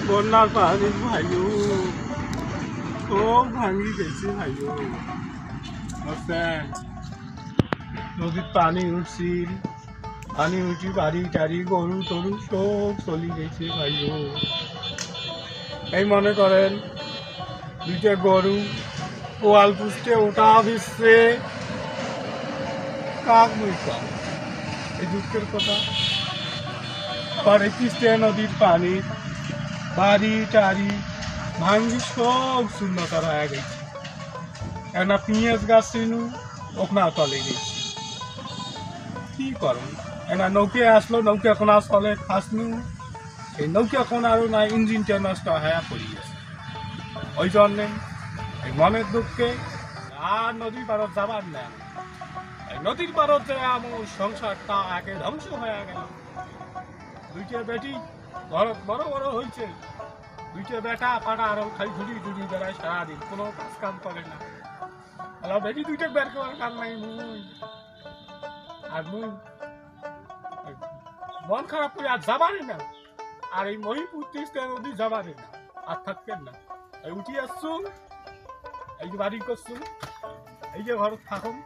বন্যার পানি ভাইও সব ভাঙি গেছে ভাইও বুঝছেন নদীর পানি উঠছিল পানি উঠি বাড়ি টাড়ি গরু টরু সব চলে গেছে ভাইও এই মনে করেন দুইটা গরু গোয়াল পুষতে ওটা ভিজছে কাক মুইকা এই দুঃখের কথা পরে কিস্তে নদীর পানি বাড়ি টাড়ি ভাঙ্গি সব শূন্যতার হয়ে গেছে একটা পেঁয়াজ গাছ ছিল ওখানে চলে গেছে কি করুন একটা নৌকে আসলো নৌকে এখন আর চলে খাসনু এই নৌকে এখন আরো না ইঞ্জিনটা নষ্ট হয়ে পড়ে গেছে ওই জন্যে এই মনের দুঃখে আর নদীর পারত যাবার না এই নদীর পারতে আমার সংসারটা একে ধ্বংস হয়ে গেল দুইটা বেটি বড় বড় বড় হয়েছে দুইটা বেটা ফাটা আরো খালি ঘুরি ঘুরি বেড়ায় সারাদিন কোনো কাজ কাম করে না আলো বেটি দুইটা বের করার কাম নাই মুই আর মুই মন খারাপ করে আর যাবারে না আর এই মহিপুর তিস্তা নদী যাবারে না আর থাকতেন না এই উঠি আসছুন এই যে বাড়ি করছুন এই যে ঘর থাকুন